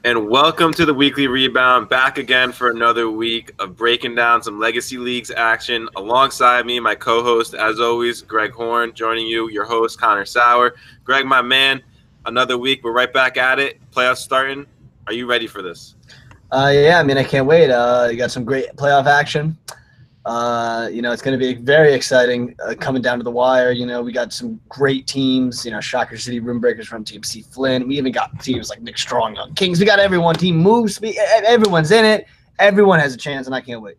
And welcome to the Weekly Rebound, back again for another week of breaking down some Legacy Leagues action. Alongside me, my co-host, as always, Greg Horn, joining you, your host, Connor Sauer. Greg, my man, another week. We're right back at it. Playoffs starting. Are you ready for this? Yeah, I mean, I can't wait. You got some great playoff action. It's going to be very exciting coming down to the wire. We got some great teams, Shocker City Roombreakers from Team C Flynn. We even got teams like Nick Strong on Kings. We got everyone. Team Moves. Everyone's in it. Everyone has a chance, and I can't wait.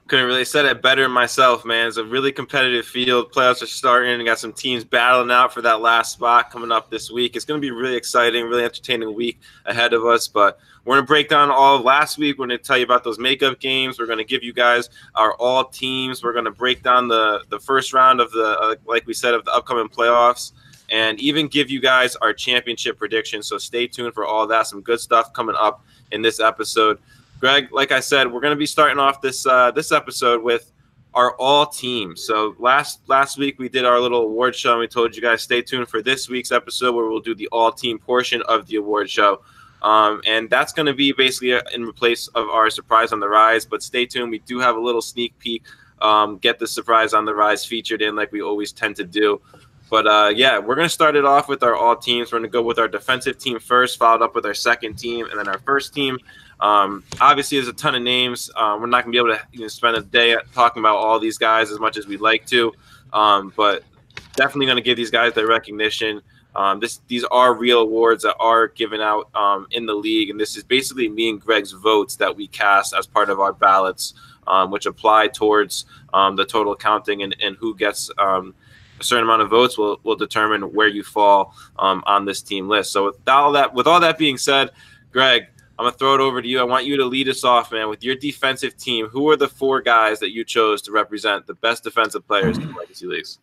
Couldn't really said it better myself, man. It's a really competitive field. Playoffs are starting and got some teams battling out for that last spot coming up this week. It's going to be really exciting, really entertaining week ahead of us. But we're going to break down all of last week. We're going to tell you about those makeup games. We're going to give you guys our all teams. We're going to break down the first round of the, like we said, of the upcoming playoffs, and even give you guys our championship predictions. So stay tuned for all that. Some good stuff coming up in this episode. Greg, like I said, we're going to be starting off this episode with our all teams. So last week we did our little award show, and we told you guys stay tuned for this week's episode where we'll do the all team portion of the award show. And that's going to be basically in place of our surprise on the rise. But stay tuned. We do have a little sneak peek. Get the surprise on the rise featured in like we always tend to do. But, yeah, we're going to start it off with our all teams. We're going to go with our defensive team first, followed up with our second team, and then our first team. Obviously, there's a ton of names. We're not going to be able to spend a day talking about all these guys as much as we'd like to, but definitely going to give these guys their recognition. These are real awards that are given out in the league, and this is basically me and Greg's votes that we cast as part of our ballots, which apply towards the total counting, and who gets a certain amount of votes will determine where you fall on this team list. So with all that being said, Greg, I'm going to throw it over to you. I want you to lead us off, man, with your defensive team. Who are the four guys that you chose to represent the best defensive players in the Legacy Leagues?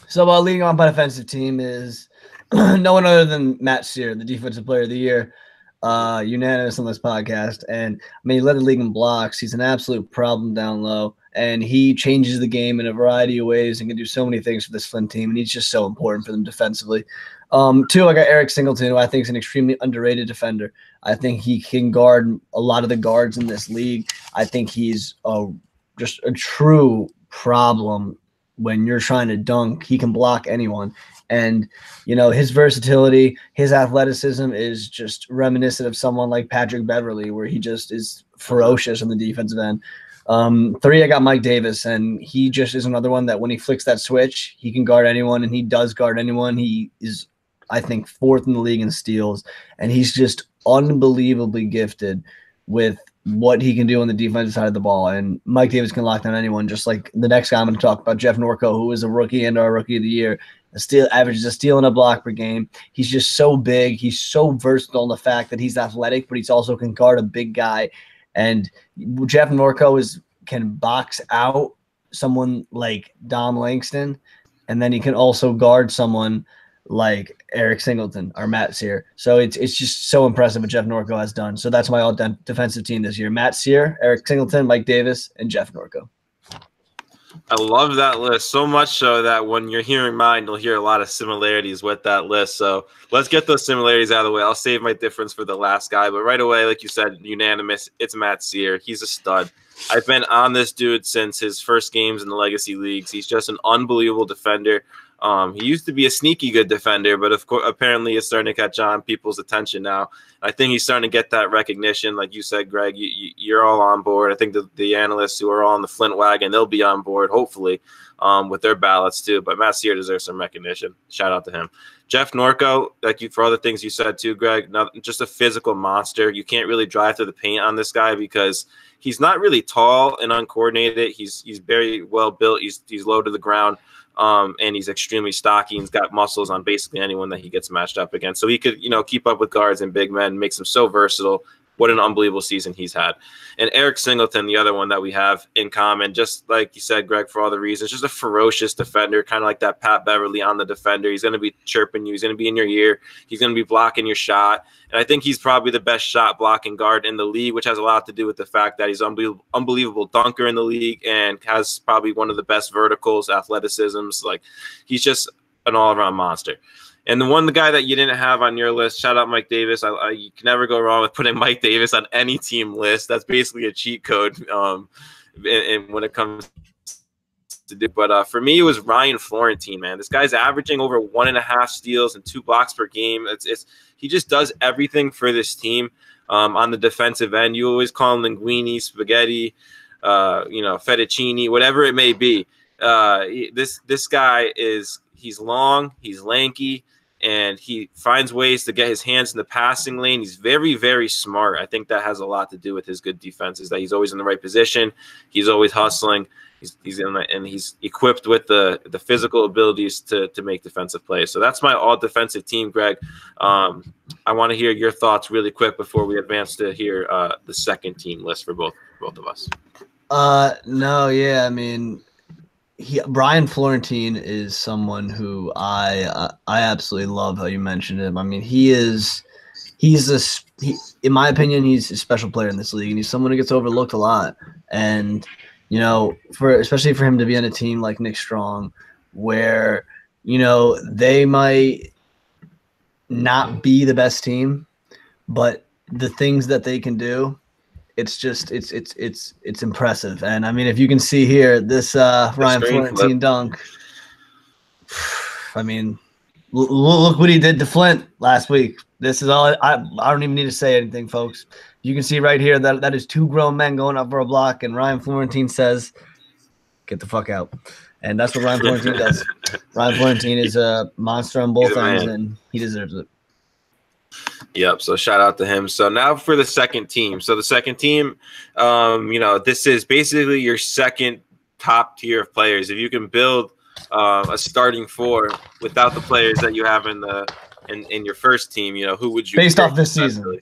So leading on my defensive team is no one other than Matt Sear, the defensive player of the year, unanimous on this podcast. And, I mean, he led the league in blocks. He's an absolute problem down low, and he changes the game in a variety of ways and can do so many things for this Flynn team, and he's just so important for them defensively. Two, I got Eric Singleton, who I think is an extremely underrated defender. I think he can guard a lot of the guards in this league. I think he's just a true problem when you're trying to dunk. He can block anyone. And, his versatility, his athleticism is just reminiscent of someone like Patrick Beverly, where he just is ferocious on the defensive end. Three, I got Mike Davis, and he just is another one that when he flicks that switch, he can guard anyone, and he does guard anyone. He is, I think, fourth in the league in steals, and he's just unbelievably gifted with what he can do on the defensive side of the ball. And Mike Davis can lock down anyone, just like the next guy I'm going to talk about, Jeff Norco, who is a rookie and our rookie of the year. Averages a steal and a block per game. He's just so big. He's so versatile in the fact that he's athletic, but he's also can guard a big guy. And Jeff Norco can box out someone like Dom Langston, and then he can also guard someone like Eric Singleton or Matt Sear. So it's just so impressive what Jeff Norco has done. So that's my all defensive team this year: Matt Sear, Eric Singleton, Mike Davis, and Jeff Norco. I love that list so much so that when you're hearing mine, you'll hear a lot of similarities with that list. So let's get those similarities out of the way. I'll save my difference for the last guy. But right away, like you said, unanimous, it's Matt Sear. He's a stud. I've been on this dude since his first games in the Legacy Leagues. He's just an unbelievable defender. He used to be a sneaky good defender, but of course, apparently it's starting to catch on people's attention now. I think he's starting to get that recognition. Like you said, Greg, you're all on board. I think the analysts who are all on the Flint wagon, they'll be on board, hopefully, with their ballots too. But Matt Sear deserves some recognition. Shout out to him. Jeff Norco, for all the things you said too, Greg, just a physical monster. You can't really drive through the paint on this guy because he's not really tall and uncoordinated. He's very well built. He's low to the ground. And he's extremely stocky. He's got muscles on basically anyone that he gets matched up against. So he could, keep up with guards and big men, makes him so versatile. What an unbelievable season he's had. And Eric Singleton, the other one that we have in common, just like you said, Greg, for all the reasons, just a ferocious defender, kind of like that Pat Beverly on the defender. He's going to be chirping you. He's going to be in your ear. He's going to be blocking your shot. And I think he's probably the best shot blocking guard in the league, which has a lot to do with the fact that he's an unbelievable dunker in the league and has probably one of the best verticals, athleticisms. Like, he's just an all-around monster. And the guy that you didn't have on your list, shout out Mike Davis. You can never go wrong with putting Mike Davis on any team list. That's basically a cheat code. And when it comes to do, but for me, it was Ryan Florentine. Man, this guy's averaging over 1.5 steals and 2 blocks per game. He just does everything for this team. On the defensive end, you always call him linguine, spaghetti, fettuccine, whatever it may be. This guy he's long, he's lanky, and he finds ways to get his hands in the passing lane. He's very, very smart. I think that has a lot to do with his good defense, is that he's always in the right position. He's always hustling. He's equipped with the physical abilities to make defensive plays. So that's my all defensive team, Greg. I want to hear your thoughts really quick before we advance to hear the second team list for both of us. No, yeah, I mean, Brian Florentine is someone who I absolutely love how you mentioned him. I mean, he's in my opinion, he's a special player in this league, and he's someone who gets overlooked a lot. And especially for him to be on a team like Nick Strong, where they might not be the best team, but the things that they can do, it's impressive. And I mean, if you can see here, this Ryan Florentine dunk, I mean, look what he did to Flint last week. This is all. I don't even need to say anything, folks. You can see right here that is 2 grown men going up for a block, and Ryan Florentine says, "Get the fuck out." And that's what Ryan Florentine does. Ryan Florentine is a monster on both ends, and he deserves it. Yep. So shout out to him. So now for the second team. So the second team, this is basically your second top tier of players. If you can build a starting 4 without the players that you have in your first team, who would you based off this season?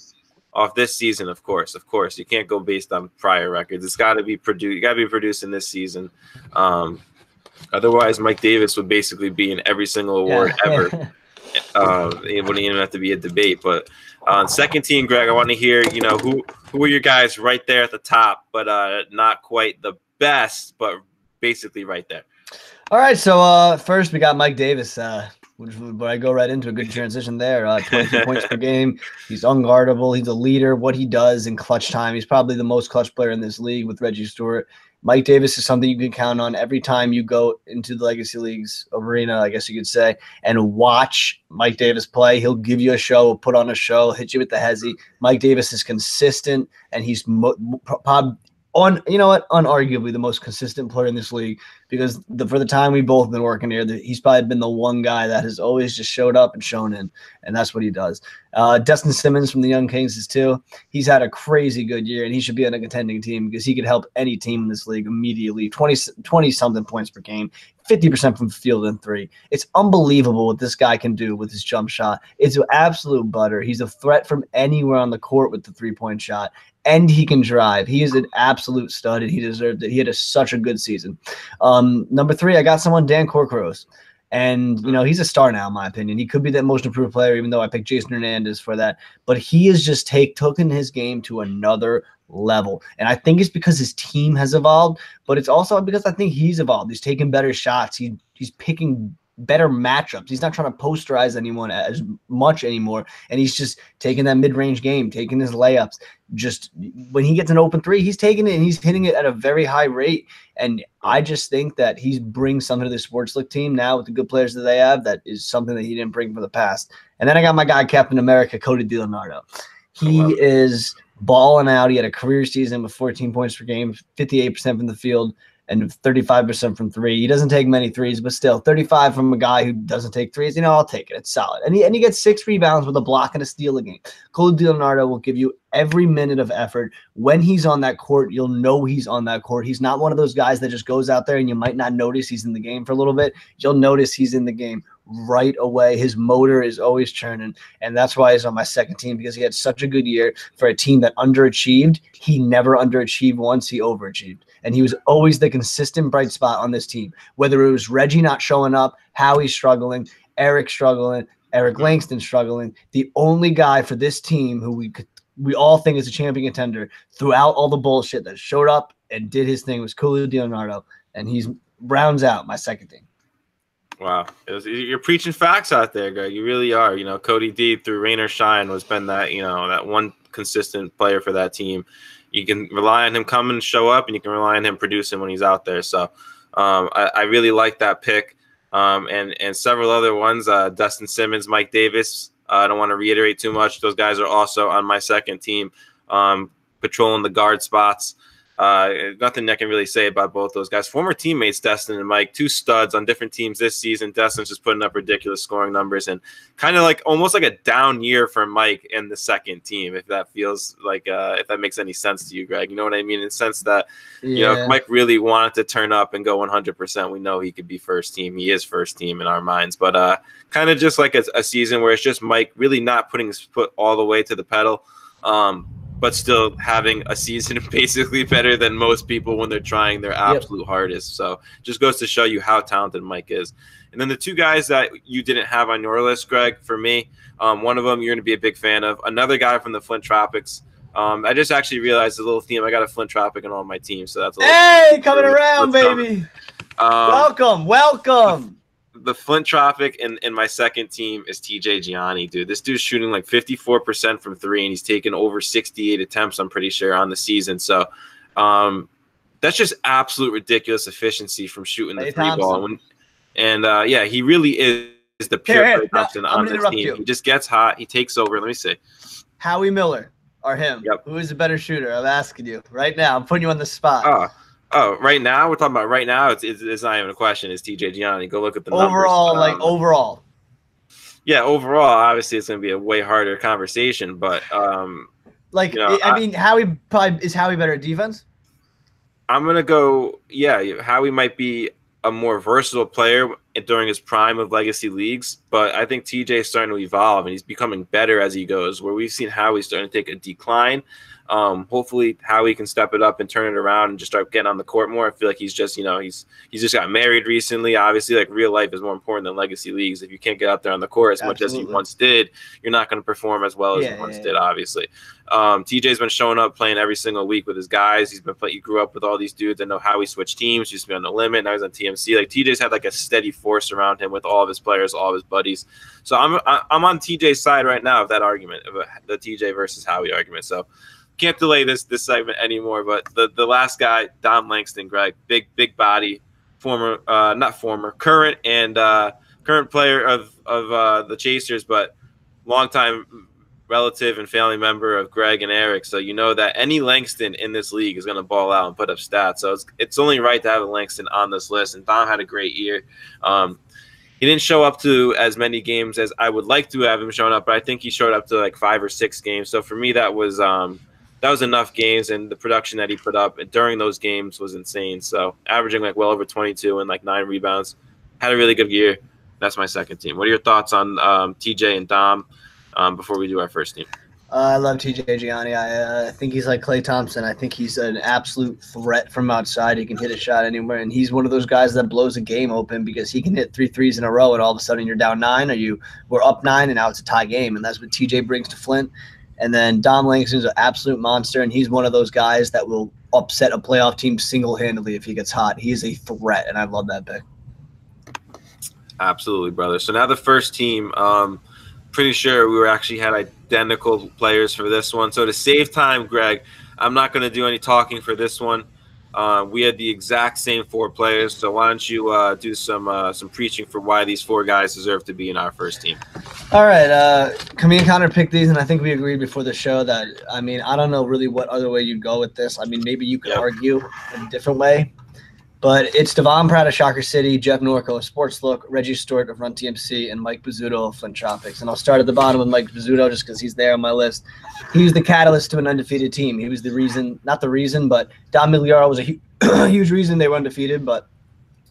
Off this season, of course. You can't go based on prior records. It's got to be produced. You got to be producing this season. Otherwise, Mike Davis would basically be in every single award ever. It wouldn't even have to be a debate. But on second team, Greg, I want to hear, who are your guys right there at the top, but not quite the best, but basically right there. All right. So first we got Mike Davis. But I go right into a good transition there. 22 points per game. He's unguardable. He's a leader. What he does in clutch time, he's probably the most clutch player in this league with Reggie Stewart. Mike Davis is something you can count on every time you go into the Legacy League's arena, I guess you could say, and watch Mike Davis play. He'll give you a show, put on a show, hit you with the hezzy. Mike Davis is consistent, and he's unarguably the most consistent player in this league, because for the time we've both been working here, he's probably been the one guy that has always just showed up and shown in, and that's what he does. Destin Simmons from the Young Kings is too. He's had a crazy good year, and he should be on a contending team because he could help any team in this league immediately. 20-something points per game, 50% from field and 3. It's unbelievable what this guy can do with his jump shot. It's absolute butter. He's a threat from anywhere on the court with the 3-point shot, and he can drive. He is an absolute stud, and he deserved it. He had such a good season. Number 3, I got someone, Dan Corcoros. And, he's a star now, in my opinion. He could be that most improved player, even though I picked Jason Hernandez for that. But he has just taken his game to another level. And I think it's because his team has evolved, but it's also because I think he's evolved. He's taking better shots. He's picking better matchups. He's not trying to posterize anyone as much anymore. And he's just taking that mid-range game, taking his layups. Just when he gets an open 3, he's taking it and he's hitting it at a very high rate. And I just think that he brings something to the Sports League team now with the good players that they have. That is something that he didn't bring from the past. And then I got my guy, Captain America, Cody DiLeonardo. He is balling out. He had a career season with 14 points per game, 58% from the field, and 35% from 3. He doesn't take many threes, but still 35 from a guy who doesn't take threes. I'll take it. It's solid. And he gets 6 rebounds with a block and a steal a game. Cody DiLeonardo will give you every minute of effort. When he's on that court, you'll know he's on that court. He's not one of those guys that just goes out there and you might not notice he's in the game for a little bit. You'll notice he's in the game right away. His motor is always churning, and that's why he's on my second team, because he had such a good year for a team that underachieved. He never underachieved once. He overachieved, and he was always the consistent bright spot on this team, whether it was Reggie not showing up, Howie struggling, Eric struggling, Eric Langston struggling. The only guy for this team who we all think is a champion contender throughout all the bullshit that showed up and did his thing was Cody DiLeonardo, and he's rounds out my second team. Wow. You're preaching facts out there, Greg. You really are. You know, Cody D through rain or shine has been that, you know, that one consistent player for that team. You can rely on him coming and show up, and you can rely on him producing when he's out there. So I really like that pick. And several other ones, Dustin Simmons, Mike Davis. I don't want to reiterate too much. Those guys are also on my second team, patrolling the guard spots. Nothing I can really say about both those guys. Former teammates, Destin and Mike, two studs on different teams this season. Destin's just putting up ridiculous scoring numbers, and kind of like almost like a down year for Mike in the second team, if that feels like if that makes any sense to you, Greg. You know what I mean? In the sense that, you know, if Mike really wanted to turn up and go 100%, we know he could be first team. He is first team in our minds, but kind of just like a season where it's just Mike really not putting his foot all the way to the pedal. But still having a season basically better than most people when they're trying their absolute hardest. So just goes to show you how talented Mike is. And then the two guys that you didn't have on your list, Greg, for me, one of them you're going to be a big fan of. Another guy from the Flint Tropics. I just actually realized a little theme. I got a Flint Tropic on all my teams, so that's a little hey, coming around, baby. Welcome. The Flint Tropic in my second team is TJ Gianni, dude. This dude's shooting like 54% from three, and he's taken over 68 attempts, I'm pretty sure, on the season. So that's just absolute ridiculous efficiency from shooting the three ball. And yeah, he really is the pure Thompson on this team. He just gets hot. He takes over. Let me see. Howie Miller or him? Yep. Who is a better shooter? I'm asking you right now. I'm putting you on the spot. Oh, right now we're talking about right now. It's not even a question. It's TJ Gianni. Go look at the overall, numbers. Overall. Yeah, overall, obviously it's going to be a way harder conversation, but you know, I mean, Howie is Howie better at defense? I'm going to go. Yeah, Howie might be a more versatile player during his prime of legacy leagues, but I think TJ is starting to evolve and he's becoming better as he goes. Where we've seen Howie starting to take a decline. Hopefully Howie can step it up and turn it around and just start getting on the court more. I feel like he's just, you know, he's just got married recently. Obviously, like real life is more important than legacy leagues. If you can't get out there on the court as much as you once did, you're not going to perform as well as you once did, obviously. TJ's been showing up playing every single week with his guys. He grew up with all these dudes that know how he switched teams. He used to be on the limit. Now he's on TMC. Like TJ's had like a steady force around him with all of his players, all of his buddies. So I'm on TJ's side right now of that argument, of the TJ versus Howie argument. So can't delay this segment anymore, but the last guy, Dom Langston, Greg, big body, current player of the Chasers, but longtime relative and family member of Greg and Eric. So you know that any Langston in this league is going to ball out and put up stats. So it's only right to have a Langston on this list. And Dom had a great year. He didn't show up to as many games as I would like to have him shown up, but I think he showed up to like 5 or 6 games. So for me, that was enough games, and the production that he put up during those games was insane. So averaging like well over 22 and like 9 rebounds. Had a really good year. That's my second team. What are your thoughts on TJ and Dom before we do our first team? I love TJ Gianni. I think he's like Klay Thompson. I think he's an absolute threat from outside. He can hit a shot anywhere, and he's one of those guys that blows a game open because he can hit 3 threes in a row, and all of a sudden you're down 9 or we're up 9, and now it's a tie game, and that's what TJ brings to Flint. And then Dom Langston's an absolute monster, and he's one of those guys that will upset a playoff team single-handedly if he gets hot. He is a threat, and I love that pick. Absolutely, brother. So now the first team, pretty sure we actually had identical players for this one. So to save time, Greg, I'm not going to do any talking for this one. We had the exact same 4 players, so why don't you do some preaching for why these 4 guys deserve to be in our first team? All right, me and Connor picked these, and I think we agreed before the show that, I mean, I don't know really what other way you'd go with this. I mean, maybe you could argue in a different way, but it's Devon Pratt of Shocker City, Jeff Norco of Sports Look, Reggie Stewart of Run TMC, and Mike Bizzuto of Flint Tropics. And I'll start at the bottom with Mike Bizzuto just because he's there on my list. He was the catalyst to an undefeated team. He was the reason, not the reason, but Don Migliaro was a huge reason they were undefeated, but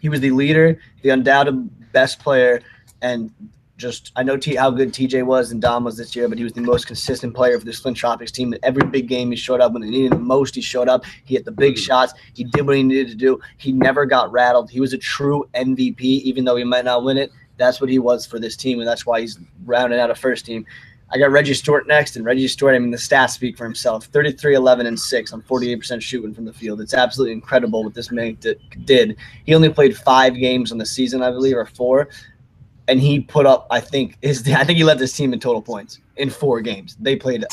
he was the leader, the undoubted best player, and just I know how good TJ was and Dom was this year, but he was the most consistent player for this Flint Tropics team. Every big game he showed up when they needed him most. He showed up. He hit the big shots. He did what he needed to do. He never got rattled. He was a true MVP, even though he might not win it. That's what he was for this team, and that's why he's rounding out a first team. I got Reggie Stewart next, and Reggie Stewart, I mean, the stats speak for himself. 33, 11, and 6 on 48% shooting from the field. It's absolutely incredible what this man did. He only played 5 games on the season, I believe, or 4, and he put up, I think he led this team in total points in 4 games. They played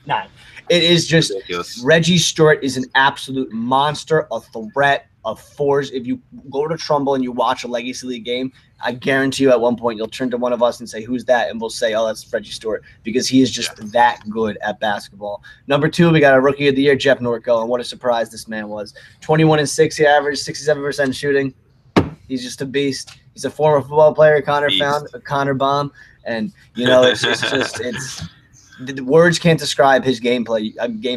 9. It is just ridiculous. Reggie Stewart is an absolute monster, a threat, a force. If you go to Trumbull and you watch a Legacy League game, I guarantee you at one point you'll turn to one of us and say, who's that? And we'll say, oh, that's Reggie Stewart, because he is just that good at basketball. Number 2, we got a Rookie of the Year, Jeff Norco, and what a surprise this man was. 21 and 6, he averaged 67% shooting. He's just a beast. He's a former football player, Connor Baum, and the words can't describe his game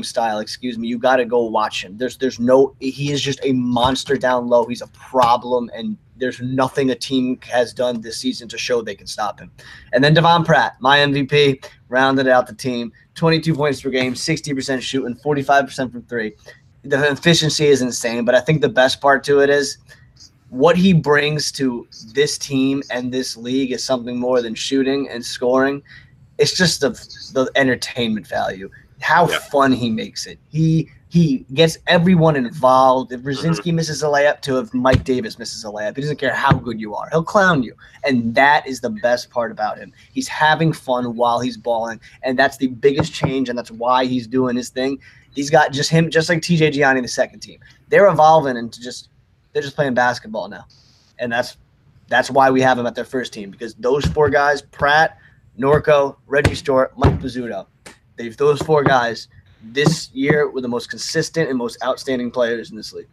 style. Excuse me. You got to go watch him. He is just a monster down low. He's a problem, and there's nothing a team has done this season to show they can stop him. And then Devon Pratt, my MVP, rounded out the team. 22 points per game, 60% shooting, 45% from 3. The efficiency is insane, but I think the best part to it is what he brings to this team and this league is something more than shooting and scoring. It's just the entertainment value, how fun he makes it. He gets everyone involved. If Brzezinski misses a layup, to if Mike Davis misses a layup, he doesn't care how good you are. He'll clown you, and that is the best part about him. He's having fun while he's balling, and that's the biggest change, and that's why he's doing his thing. He's got just him, just like TJ Gianni, the second team. They're evolving into they're just playing basketball now, and that's why we have him at their first team, because those 4 guys, Pratt, Norco, Reggie Stewart, Mike Pizzuto, those 4 guys this year were the most consistent and most outstanding players in this league.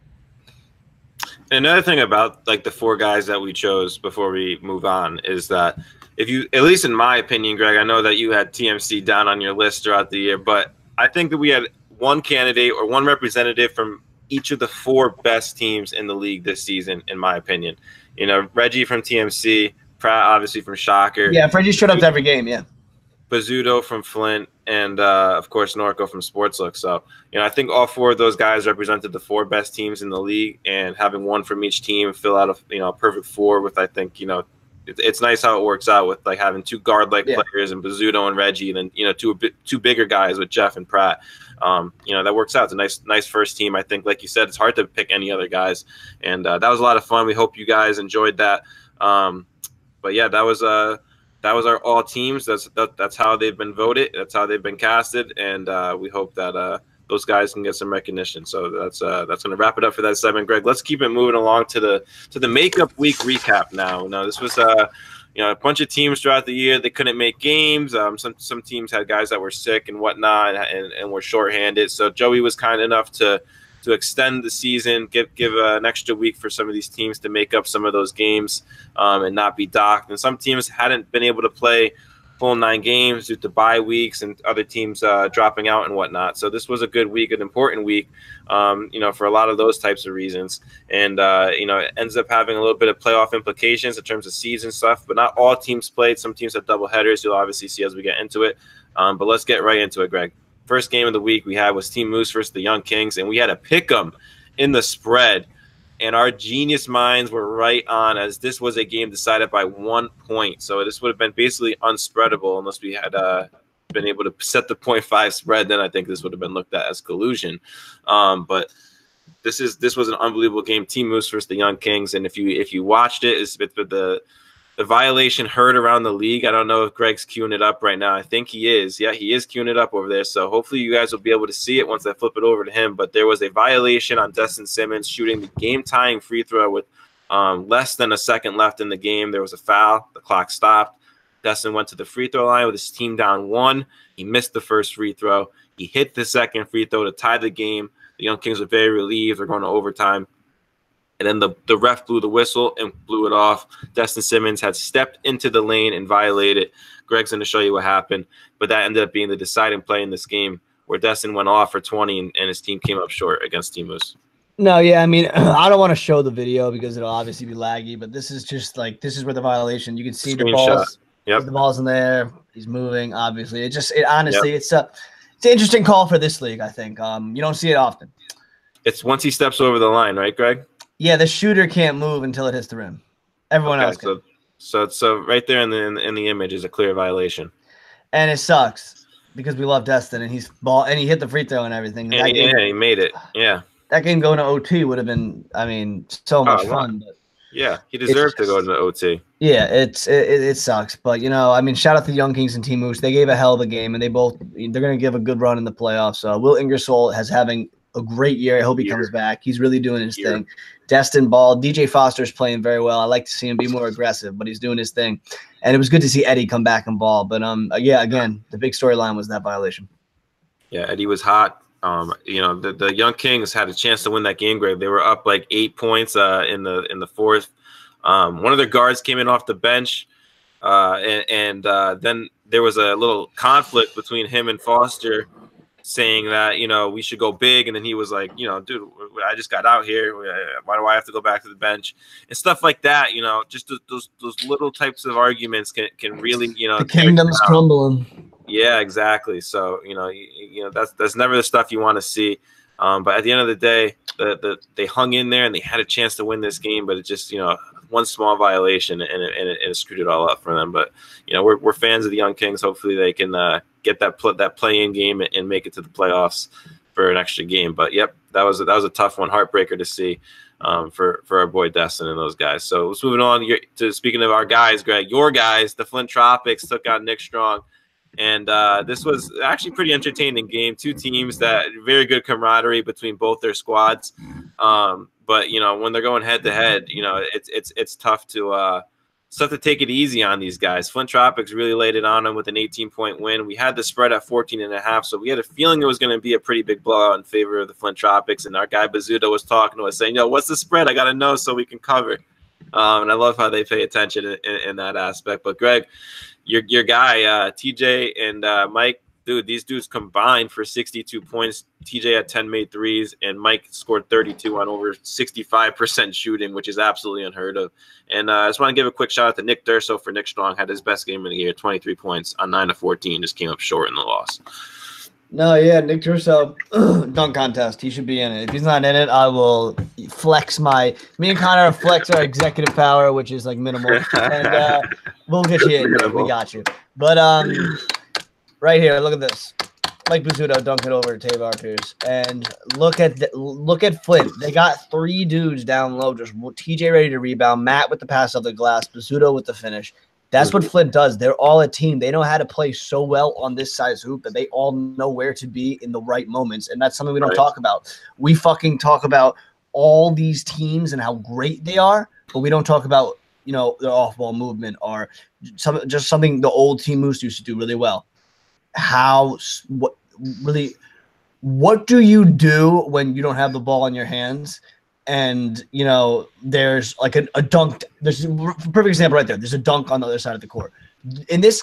Another thing about like the 4 guys that we chose before we move on is that if you, at least in my opinion, Greg, I know that you had TMC down on your list throughout the year, but I think that we had one candidate or one representative from each of the 4 best teams in the league this season, in my opinion. You know, Reggie from TMC, Pratt obviously from Shocker. Yeah, Reggie showed up to every game, yeah. Pizzuto from Flint, and of course Norco from Sportslook. So, you know, I think all 4 of those guys represented the 4 best teams in the league, and having one from each team fill out a perfect 4 with, I think, it's nice how it works out with like having 2 guard-like players and Pizzuto and Reggie, and then 2 bigger guys with Jeff and Pratt. That works out. It's a nice first team. I think, like you said, it's hard to pick any other guys, and that was a lot of fun. We hope you guys enjoyed that. But yeah, that was our all teams. That's how they've been voted. That's how they've been casted, and we hope that those guys can get some recognition. So that's going to wrap it up for that segment, Greg. Let's keep it moving along to the makeup week recap now. Now this was a bunch of teams throughout the year. They couldn't make games. Some teams had guys that were sick and whatnot, and were shorthanded. So Joey was kind enough to extend the season, give an extra week for some of these teams to make up some of those games and not be docked. And some teams hadn't been able to play full 9 games due to bye weeks and other teams dropping out and whatnot. So this was a good week, an important week, for a lot of those types of reasons. And, it ends up having a little bit of playoff implications in terms of seeds and stuff, but not all teams played. Some teams have double headers. You'll obviously see as we get into it. But let's get right into it, Greg. First game of the week we had was Team Moose versus the Young Kings, and we had a pick 'em in the spread. And our genius minds were right on, as this was a game decided by 1 point. So this would have been basically unspreadable unless we had been able to set the 0.5 spread. Then I think this would have been looked at as collusion. But this was an unbelievable game. Team Moose versus the Young Kings, and if you watched it, it's the violation heard around the league. I don't know if Greg's queuing it up right now. I think he is. Yeah, he is queuing it up over there. So hopefully you guys will be able to see it once I flip it over to him. But there was a violation on Destin Simmons shooting the game-tying free throw with less than a second left in the game. There was a foul. The clock stopped. Destin went to the free throw line with his team down 1. He missed the first free throw. He hit the second free throw to tie the game. The Young Kings were very relieved. They're going to overtime. And then the ref blew the whistle and blew it off. Destin Simmons had stepped into the lane and violated. Greg's going to show you what happened. But that ended up being the deciding play in this game, where Destin went off for 20 and his team came up short against Team Moose. No, yeah, I mean, I don't want to show the video because it'll obviously be laggy, but this is just like, this is where the violation, you can see the balls. Yep. The ball's in there. He's moving, obviously. Honestly, it's an interesting call for this league, I think. You don't see it often. It's once he steps over the line, right, Greg? Yeah, the shooter can't move until it hits the rim. Everyone else can. So right there in the image is a clear violation. And it sucks because we love Destin, and he hit the free throw and everything. And he made it. Yeah. That game going to OT would have been, I mean, so much fun. But yeah, he deserved to go to the OT. Yeah, it sucks, but I mean, shout out to the Young Kings and Team Moose. They gave a hell of a game, and they're going to give a good run in the playoffs. So Will Ingersoll has having a great year. I hope he comes back. He's really doing his thing. Destin Ball, DJ Foster's playing very well. I like to see him be more aggressive, but he's doing his thing. And it was good to see Eddie come back and ball. But yeah, again, the big storyline was that violation. Yeah, Eddie was hot. The Young Kings had a chance to win that game, Greg. They were up like 8 points in the fourth. One of their guards came in off the bench, and then there was a little conflict between him and Foster, saying that we should go big, and then he was like, dude, I just got out here. Why do I have to go back to the bench and stuff like that? Just those little types of arguments can really the kingdom's crumbling. Yeah, exactly. So that's never the stuff you want to see. But at the end of the day, they hung in there and they had a chance to win this game, but it just one small violation and it screwed it all up for them. But we're fans of the Young Kings. Hopefully they can get that play-in game and make it to the playoffs for an extra game. But yep, that was a tough one, heartbreaker to see for our boy Destin and those guys. So let's move on to speaking of our guys, Greg, your guys, the Flint Tropics took on Nick Strong. And this was actually a pretty entertaining game. Two teams that very good camaraderie between both their squads. But when they're going head to head, it's tough to take it easy on these guys. Flint Tropics really laid it on them with an 18-point win. We had the spread at 14.5, so we had a feeling it was going to be a pretty big blowout in favor of the Flint Tropics. And our guy Bazzuto was talking to us saying, what's the spread? I got to know so we can cover. And I love how they pay attention in that aspect. But Greg, your guy, TJ and Mike, dude, these dudes combined for 62 points. TJ had 10 made threes, and Mike scored 32 on over 65% shooting, which is absolutely unheard of. And I just want to give a quick shout out to Nick Durso for Nick Strong. Had his best game of the year, 23 points on 9 of 14. Just came up short in the loss. No, yeah, Nick Durso, dunk contest. He should be in it. If he's not in it, I will flex me and Connor flex our executive power, which is like minimal. And we'll get you in. Nick. We got you. But right here, look at this. Mike Bazzuto dunked it over to Tavar Pierce. And look at Flint. They got 3 dudes down low, just TJ ready to rebound, Matt with the pass off the glass, Bazzuto with the finish. That's what Flint does. They're all a team. They know how to play so well on this size hoop that they all know where to be in the right moments. And that's something we don't talk about. We fucking talk about all these teams and how great they are, but we don't talk about, their off-ball movement or just something the old Team Moose used to do really well. What do you do when you don't have the ball in your hands? And, there's like a dunk. There's a perfect example right there. There's a dunk on the other side of the court. In this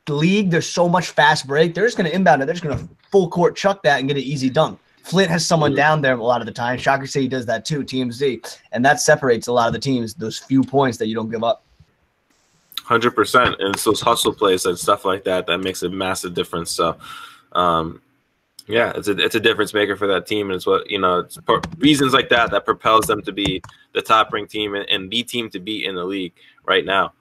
league, there's so much fast break. They're just going to inbound it. They're just going to full court chuck that and get an easy dunk. Flint has someone down there a lot of the time. Shocker City does that too, TMZ. And that separates a lot of the teams, those few points that you don't give up. 100%. And it's those hustle plays and stuff like that that makes a massive difference. So, yeah, it's a difference maker for that team, and it's what it's reasons like that propels them to be the top ranked team and the team to beat in the league right now.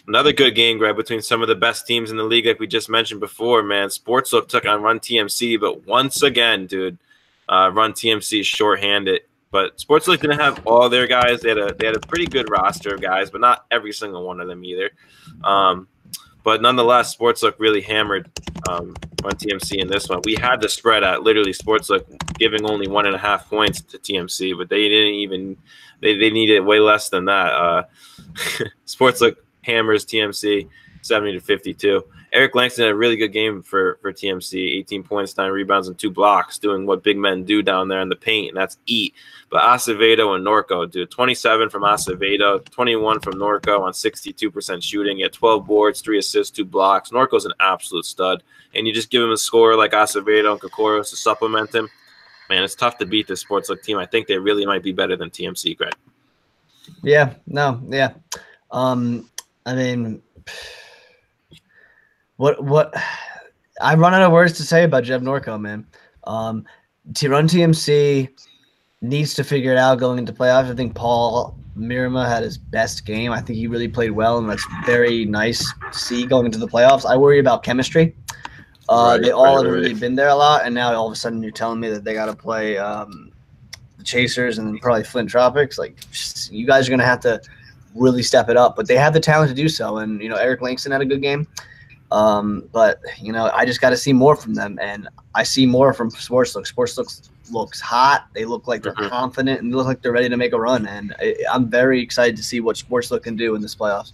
Another good game, Greg, between some of the best teams in the league, like we just mentioned before. Man, Sportslook took on Run TMC, but once again, dude, Run TMC is shorthanded. But Sportslook didn't have all their guys. They had a pretty good roster of guys, but not every single one of them either. But nonetheless, Sportslook really hammered Run TMC in this one. We had the spread at literally Sportslook giving only 1.5 points to TMC, but they didn't even they needed way less than that. Sportslook hammers TMC 70-52. Eric Langston had a really good game for TMC, 18 points, 9 rebounds, and 2 blocks, doing what big men do down there in the paint, and that's eat. But Acevedo and Norco, dude, 27 from Acevedo, 21 from Norco on 62% shooting. He had 12 boards, 3 assists, 2 blocks. Norco's an absolute stud, and you just give him a score like Acevedo and Kokoros to supplement him. Man, it's tough to beat this Sportslook team. I think they really might be better than TMC, Greg. Yeah, no, yeah. I mean, what I run out of words to say about Jeff Norco, man. To Run TMC, needs to figure it out going into playoffs. I think Paul Mirama had his best game. I think he really played well, and that's very nice to see going into the playoffs. I worry about chemistry. They all haven't really been there a lot, and now all of a sudden you're telling me that they got to play the Chasers and then probably Flint Tropics. Like, you guys are going to have to really step it up, but they have the talent to do so. And, Eric Langston had a good game. But, I just got to see more from them, and I see more from Sportslook. Sportslook looks hot. They look like they're confident, and they look like they're ready to make a run. And I'm very excited to see what Sportslook can do in this playoffs.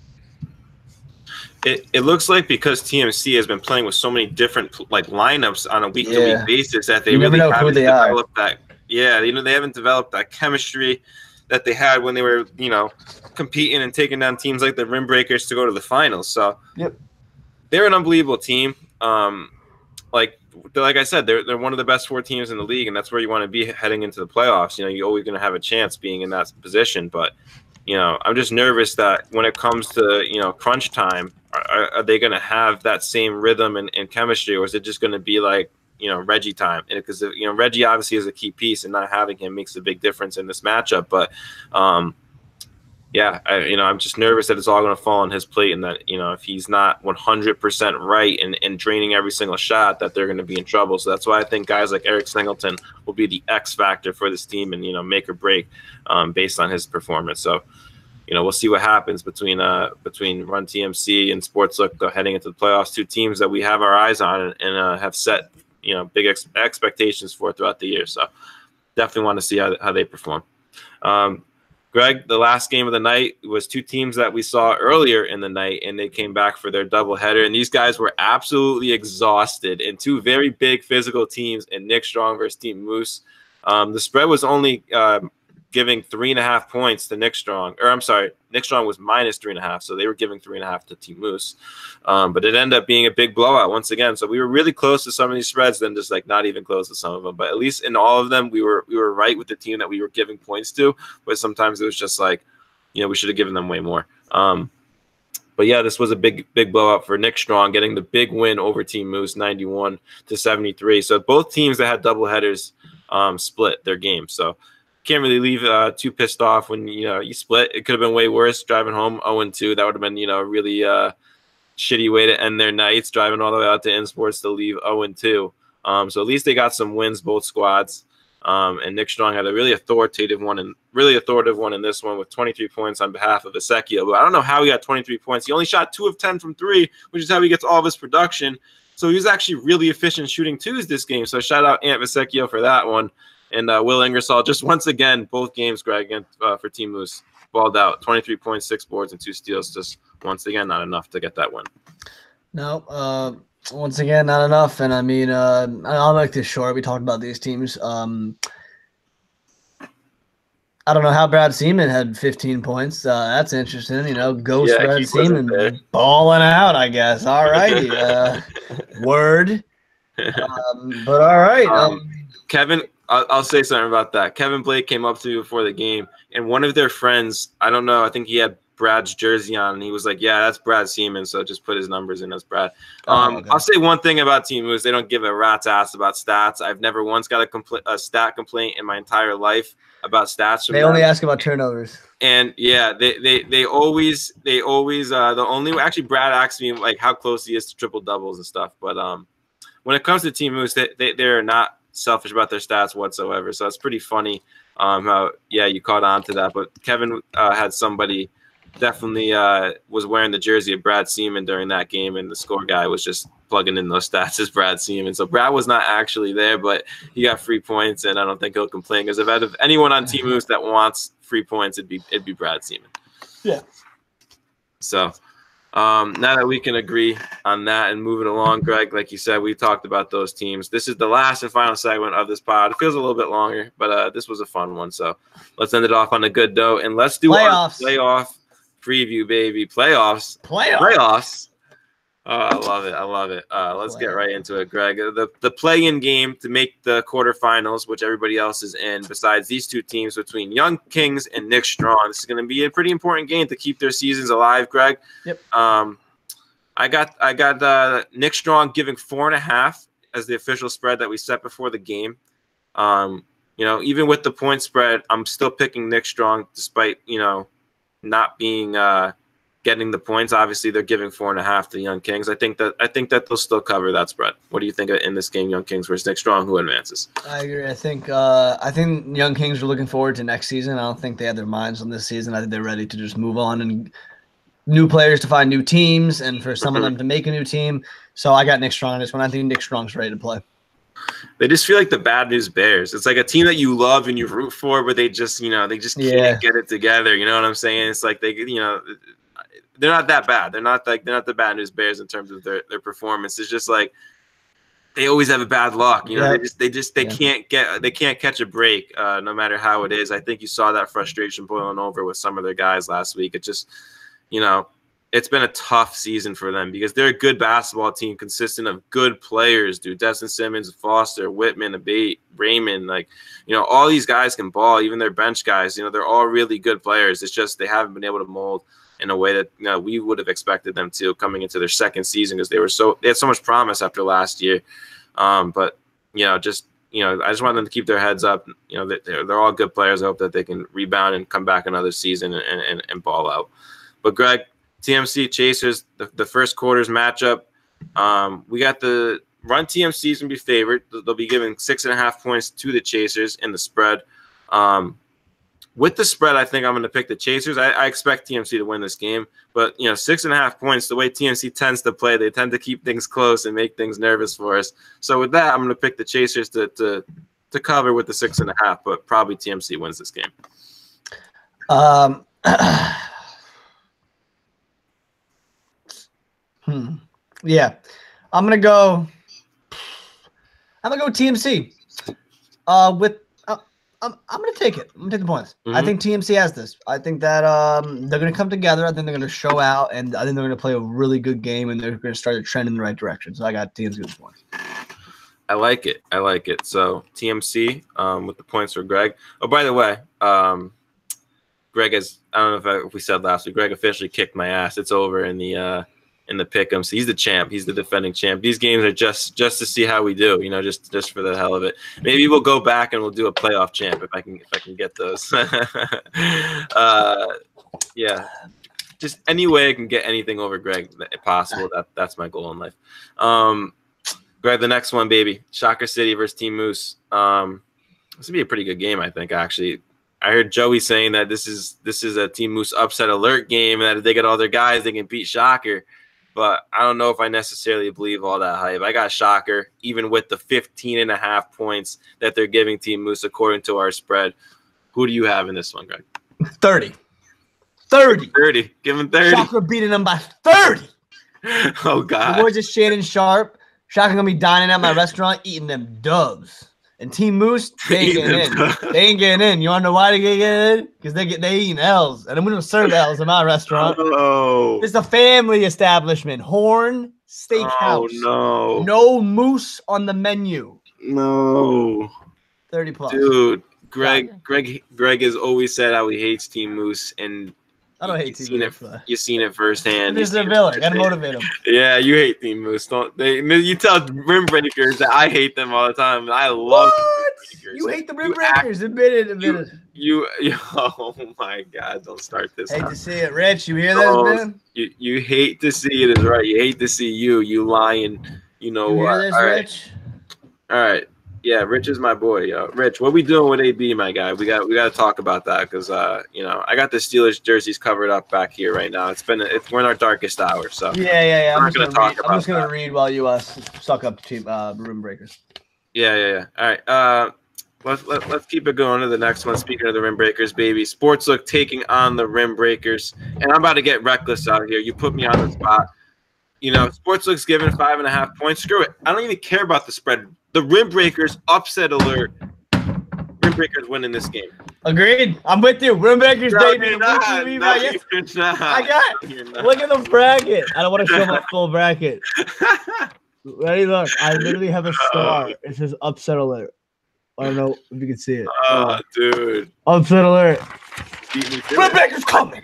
It looks like because TMC has been playing with so many different lineups on a week-to-week basis that they really haven't developed that. Yeah, they haven't developed that chemistry that they had when they were, competing and taking down teams like the Rim Breakers to go to the finals. So they're an unbelievable team. Like I said, they're one of the best 4 teams in the league, and that's where you want to be heading into the playoffs. You're always going to have a chance being in that position, but I'm just nervous that when it comes to crunch time, are they going to have that same rhythm and chemistry, or is it just going to be like Reggie time? And because Reggie obviously is a key piece, and not having him makes a big difference in this matchup. But I'm just nervous that it's all going to fall on his plate, and that if he's not 100% right and draining every single shot, that they're going to be in trouble. So that's why I think guys like Eric Singleton will be the X factor for this team, and make or break based on his performance. So we'll see what happens between Run TMC and Sportslook heading into the playoffs. 2 teams that we have our eyes on and have set big expectations for throughout the year. So definitely want to see how they perform. Greg, the last game of the night was 2 teams that we saw earlier in the night, and they came back for their doubleheader. And these guys were absolutely exhausted, and 2 very big physical teams in Nick Strong versus Team Moose. The spread was only giving 3.5 points to Nick Strong. Or I'm sorry, Nick Strong was minus 3.5, so they were giving 3.5 to Team Moose. But it ended up being a big blowout once again. So we were really close to some of these spreads, then just not even close to some of them. But at least in all of them, we were right with the team that we were giving points to. But sometimes it was just we should have given them way more. But yeah, this was a big blowout for Nick Strong, getting the big win over Team Moose, 91-73. So both teams that had doubleheaders split their game. So can't really leave too pissed off when you split. It could have been way worse driving home 0-2. That would have been a really shitty way to end their nights, driving all the way out to InSports to leave 0-2. So at least they got some wins, both squads. And Nick Strong had a really authoritative one in this one with 23 points on behalf of Vasecchio. But I don't know how he got 23 points. He only shot 2 of 10 from 3, which is how he gets all of his production. So he was actually really efficient shooting 2s this game. So shout out Ant Vasecchio for that one. And Will Ingersoll, just once again, both games, Greg, for Team Moose, balled out. 23 points, 6 boards, and 2 steals. Just once again, not enough to get that win. No, once again, not enough. And I mean, I'll make this short. We talked about these teams. I don't know how Brad Seaman had 15 points. That's interesting. Ghost Brad Seaman balling out, I guess. All righty. Word. But all right. Kevin, I'll say something about that. Kevin Blake came up to me before the game, and one of their friends, I don't know, I think he had Brad's jersey on, and he was like, yeah, that's Brad Seaman, so just put his numbers in as Brad. Okay. I'll say one thing about Team Moose. They don't give a rat's ass about stats. I've never once got a stat complaint in my entire life about stats. They only ask about turnovers. And yeah, they always actually Brad asked me how close he is to triple doubles and stuff. But when it comes to Team Moose, they're not selfish about their stats whatsoever. So it's pretty funny how you caught on to that. But Kevin had somebody definitely was wearing the jersey of Brad Seaman during that game, and the score guy was just plugging in those stats as Brad Seaman. So Brad was not actually there, but he got free points, and I don't think he'll complain, because if out of anyone on Team Moose that wants free points, it'd be Brad Seaman. Yeah. So now that we can agree on that and moving along, Greg, like you said, we talked about those teams. This is the last and final segment of this pod. It feels a little bit longer, but this was a fun one. So let's end it off on a good note, and let's do our playoff preview, baby. Playoffs. I love it. Let's get right into it, Greg. The play-in game to make the quarterfinals, which everybody else is in, besides these 2 teams, between Young Kings and Nick Strong. This is going to be a pretty important game to keep their seasons alive, Greg. Yep. I got Nick Strong giving 4.5 as the official spread that we set before the game. even with the point spread, I'm still picking Nick Strong despite, not being getting the points. Obviously, they're giving 4.5 to the Young Kings. I think that they'll still cover that spread. What do you think in this game, Young Kings versus Nick Strong? Who advances? I agree. I think Young Kings are looking forward to next season. I don't think they have their minds on this season. I think they're ready to just move on and new players to find new teams and for some of them to make a new team. So I got Nick Strong on this one. I think Nick Strong's ready to play. They just feel like the Bad News Bears. It's like a team that you love and you root for, but they just can't get it together. You know what I'm saying? It's like they're not that bad. They're not the Bad News Bears in terms of their performance. It's just like they always have a bad luck. They can't catch a break no matter how it is. I think you saw that frustration boiling over with some of their guys last week. It just it's been a tough season for them because they're a good basketball team consistent of good players, dude. Destin Simmons, Foster, Whitman, Abate, Raymond, all these guys can ball, even their bench guys, they're all really good players. It's just they haven't been able to mold in a way that we would have expected them to coming into their second season because they had so much promise after last year. But I just want them to keep their heads up. They're all good players. I hope that they can rebound and come back another season and ball out. But Greg, TMC Chasers, the first quarter's matchup. We got the Run TMC's gonna be favored. They'll be giving 6.5 points to the Chasers in the spread. With the spread, I think I'm going to pick the Chasers. I expect TMC to win this game, but 6.5 points. The way TMC tends to play, they tend to keep things close and make things nervous for us. So with that, I'm going to pick the Chasers to cover with the 6.5, but probably TMC wins this game. Yeah, I'm gonna go TMC. I'm gonna take it. I'm gonna take the points. I think TMC has this. I think that they're gonna come together. I think they're gonna show out, and I think they're gonna play a really good game, and they're gonna start a trend in the right direction. So I got TMC with the points. I like it. So TMC with the points for Greg. Oh, by the way, Greg has, I don't know if we said last week, Greg officially kicked my ass. It's over in the pick'em. So he's the champ. He's the defending champ. These games are just to see how we do, just for the hell of it. Maybe we'll go back and we'll do a playoff champ if I can get those. Yeah. Just any way I can get anything over Greg if possible. That's my goal in life. Greg, the next one, baby. Shocker City versus Team Moose. This would be a pretty good game, I think, actually. I heard Joey saying that this is a Team Moose upset alert game, and that if they get all their guys, they can beat Shocker. But I don't know if I necessarily believe all that hype. I got Shocker, even with the 15.5 points that they're giving Team Moose according to our spread. Who do you have in this one, Greg? 30. 30. Give him 30. Shocker beating them by 30. Oh, God. The boys are Shannon Sharp. Shocker going to be dining at my restaurant eating them dubs. And Team Moose, they ain't getting in. They ain't getting in. You want to know why they get in? Because they eating L's. And we don't serve L's in my restaurant. Oh. It's a family establishment. Horn Steakhouse. Oh, no. No moose on the menu. No. 30 plus. Dude, Greg has always said how he hates Team Moose, and I don't hate Team Moose. You've seen it firsthand. He's their villain. Got to motivate him. Yeah, you hate Team Moose. You tell Rim Breakers that I hate them all the time. I love Rim Breakers. You hate the Rim Breakers. Admit it. You, oh my God! Don't start this. Hate to see it, Rich. You hear this, man? You hate to see it is right. You hate to see you lying. You know what? Hear this, all right. Rich? All right. Yeah, Rich is my boy, yo. Rich, what we doing with AB, my guy? We got to talk about that because I got the Steelers jerseys covered up back here right now. We're in our darkest hour, so yeah. I'm just gonna read while you suck up Team Rim Breakers. Yeah. All right. Let's keep it going to the next one. Speaking of the Rim Breakers, baby, Sportslook taking on the Rim Breakers, and I'm about to get reckless out here. You put me on the spot. Sportslook's giving 5.5 points. Screw it. I don't even care about the spread. The Rim Breakers, upset alert. Rim Breakers winning this game. Agreed. I'm with you. Rim Breakers, No, baby. you're not. No, you're not. I got it. Look at the bracket. I don't want to show my full bracket. Ready? Look. I literally have a star. It says upset alert. I don't know if you can see it. Oh, dude. Upset alert. Rim Breakers coming.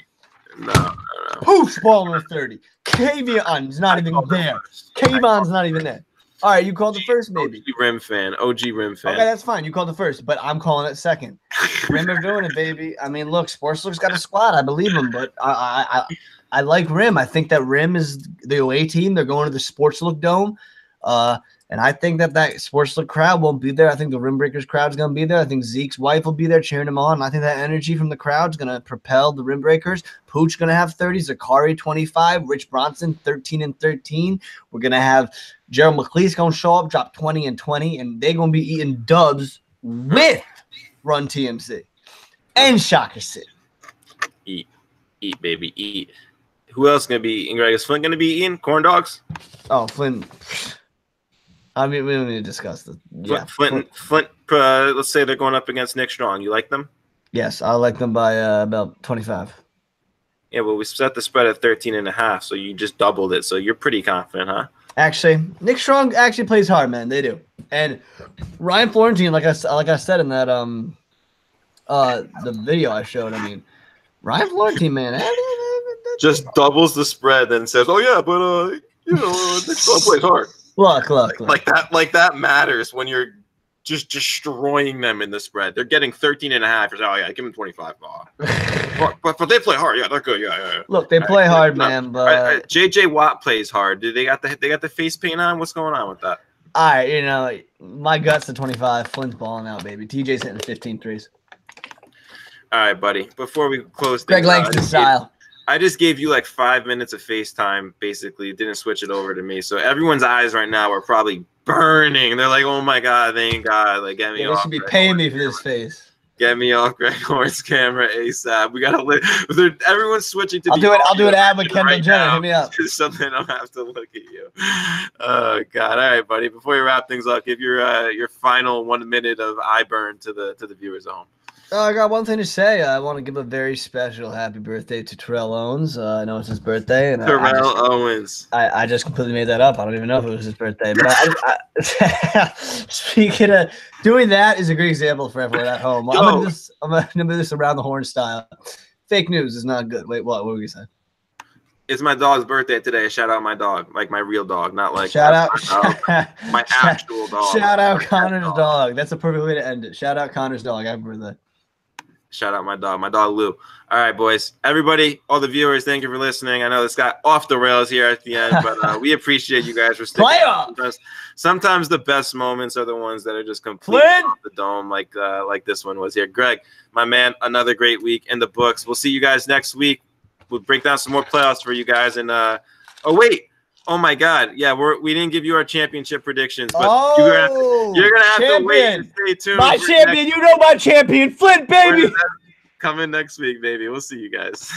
No. Poof, ball on 30. Kayvon's not even there. Kayvon's not even there. All right, you called the first, maybe. OG Rim fan. OG Rim fan. Okay, that's fine. You called the first, but I'm calling it second. Rim are doing it, baby. I mean, look, Sportslook's got a squad. I believe him, but I like Rim. I think that Rim is the away team. They're going to the Sportslook Dome. And I think that Sportslook crowd won't be there. I think the Rim Breakers crowd is going to be there. I think Zeke's wife will be there cheering him on. And I think that energy from the crowd is going to propel the Rim Breakers. Pooch going to have 30, Zakari 25, Rich Bronson 13 and 13. We're going to have Gerald McLeese going to show up, drop 20 and 20, and they're going to be eating dubs with Run TMC and Shocker City. Eat, baby, eat. Who else going to be eating, Greg? Is Flint going to be eating corn dogs? Oh, Flint. I mean, we don't need to discuss this. Yeah. Flint. Let's say they're going up against Nick Strong. You like them? Yes, I like them by about 25. Yeah, well, we set the spread at 13.5, so you just doubled it. So you're pretty confident, huh? Actually, Nick Strong actually plays hard, man. They do. And Ryan Florentine, like I said in that the video I showed. I mean, Ryan Florentine, man, just doubles the spread and says, "Oh yeah, but Nick Strong plays hard." Look. Like that matters when you're just destroying them in the spread. They're getting 13.5. You're saying, oh yeah, give them 25. But they play hard. Yeah, they're good. Yeah. Look, they play hard, man. But JJ Watt plays hard. Do they got the face paint on? What's going on with that? All right, my gut's to 25. Flint's balling out, baby. TJ's hitting 15 threes. All right, buddy. Before we close, Greg Langston style. I just gave you like 5 minutes of FaceTime, basically. Didn't switch it over to me. So everyone's eyes right now are probably burning. They're like, oh my God, thank God. Like, get me off. They should be paying me for this face. Get me off Greg Horn's camera ASAP. We gotta live. Everyone's switching to. I'll do it ad with Kendall Jenner. Hit me up. It's something I don't have to look at you. Oh God! All right, buddy. Before we wrap things up, give your final 1 minute of eye burn to the viewers at home. I got one thing to say. I want to give a very special happy birthday to Terrell Owens. I know it's his birthday. And Terrell Owens. I just completely made that up. I don't even know if it was his birthday. But speaking of doing that is a great example for everyone at home. I'm gonna do this around the horn style. Fake news is not good. Wait, what were you saying? It's my dog's birthday today. Shout out my dog, like my real dog, not like shout out my actual dog. Shout out Connor's dog. That's a perfect way to end it. Shout out Connor's dog. Happy birthday. Shout out my dog Lou. All right, boys. Everybody, all the viewers, thank you for listening. I know this got off the rails here at the end, but we appreciate you guys for sticking playoffs. Sometimes the best moments are the ones that are just completely off the dome, like this one was here. Greg, my man, another great week in the books. We'll see you guys next week. We'll break down some more playoffs for you guys. And oh my God, yeah, we didn't give you our championship predictions, but you're gonna have to wait and stay tuned. My champion, my champion, Flint, baby. Coming next week, baby. We'll see you guys.